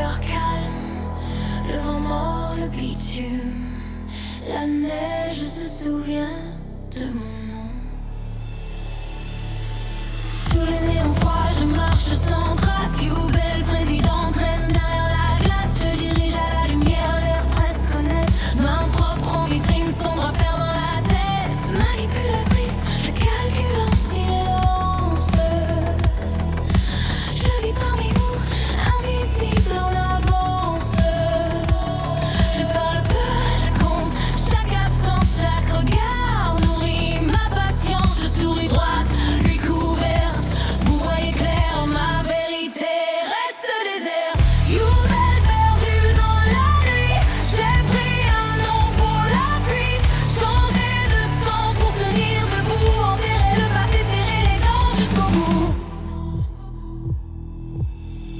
cœur calme, le vent mord le bitume. La neige se souvient de mon nom. Sous les néons froids, je marche sans trace. You belle présidente, traîne derrière la glace. Je dirige à la lumière, l'air presque honnête. Main propre en vitrine, sombre à faire dans la tête. Manipulatrice, je calcule en silence. Je vis parmi vous, invisible en avance. Je parle peu, je compte chaque absence, chaque regard nourrit ma patience. Je souris droite, lui couverte. Vous voyez clair, ma vérité reste déserte. You belle perdue dans la nuit. J'ai pris un nom pour la fuite. Changer de sang pour tenir debout. Enterrer le passé, serrer les dents jusqu'au bout.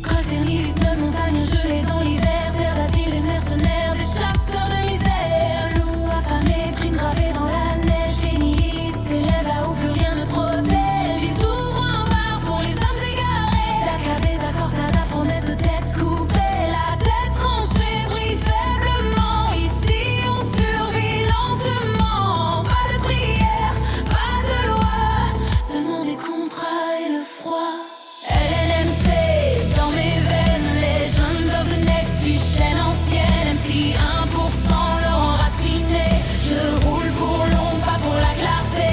Col ternis de montagne gelé dans l'hiver. Terre d'asile des mercenaires, des chasseurs de misère. Loup affamé, prime gravé dans la neige. Les nihilistes s'élèvent là où plus rien ne protège. Ils ouvrent un bar pour les âmes égarées. La cabeza corta, la promesse de tête coupée. La tête tranchée brille faiblement. Ici on survit lentement. Pas de prière, pas de loi, seulement des contrats et le froid. LNMC dans mes veines, Legend of the Next, chaîne ancienne, MC 1%, leur enraciné. Je roule pour l'ombre, pas pour la clarté.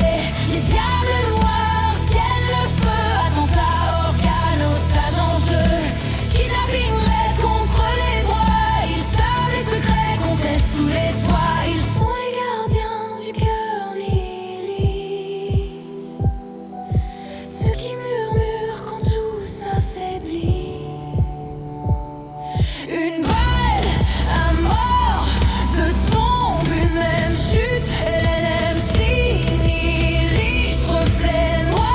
Les diables noirs tiennent le feu. Attentat, organe, otage en jeu. Kidnapping raid contre les droits. Ils savent les secrets qu'on teste sous les toits. Ils sont les gardiens du cœur nihiliste. Ceux qui murmurent quand tout s'affaiblit. Une balle à mort, deux tombes, une même chute. LNMC, nihiliste, reflet noir.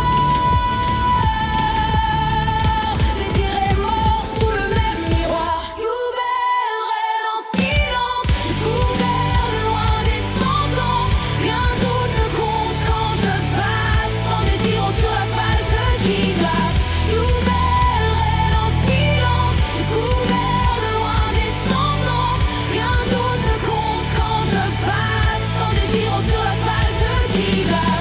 Désir est mort sous le même miroir. You belle reine en silence, couvert loin des sentences. Rien d'autre ne compte quand je passe. Sans des gyros sur l'asphalte qui glace. You belle reine en silence, couvert loin des sentences. Rien d'autre ne compte quand je passe. Sans des gyros sur l'asphalte qui glace.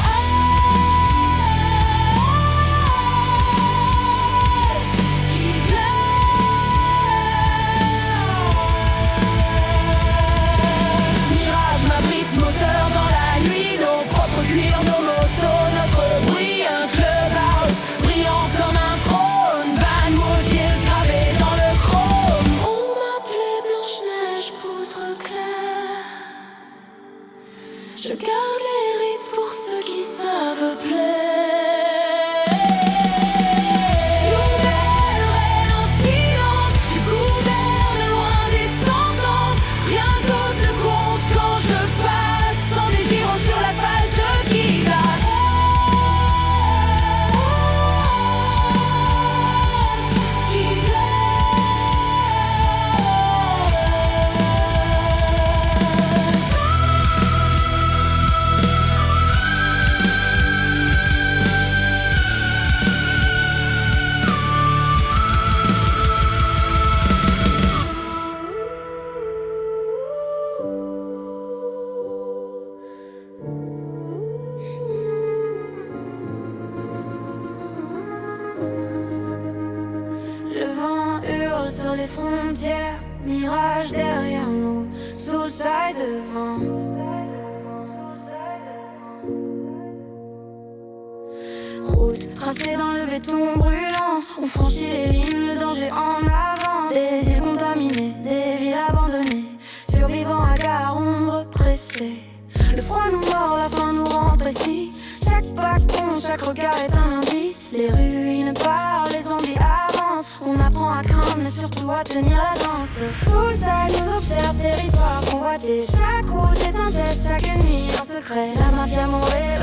Mirage m'abrite, moteur dans la nuit. Nos propres cuirs, nos motos, notre bruit. Un clubhouse brillant comme un trône. Van Woodhill gravé dans le chrome. On m'appelait Blanche-Neige, poutre claire. Je garde les rites pour ceux qui savent plaire. You belle reine en silence, tu gouvernes loin des sentences. Rien d'autre ne compte quand je passe. Sans des gyros sur l'asphalte qui glace. Qui Le vent hurle sur les frontières, mirage derrière nous, soulside devant. Route tracée dans le béton brûlant, on franchit les lignes, le danger en avant. Des îles contaminées, des villes abandonnées, survivants à gare, ombre pressée. Le froid nous mord, la faim nous rend précis. Chaque pas compte, chaque regard est un indice. Les ruines parlent, les zombies avancent. On apprend à craindre, mais surtout à tenir la danse. Soulside nous observe, territoire convoité. Chaque route est un test, chaque nuit un secret. La mafia Montréal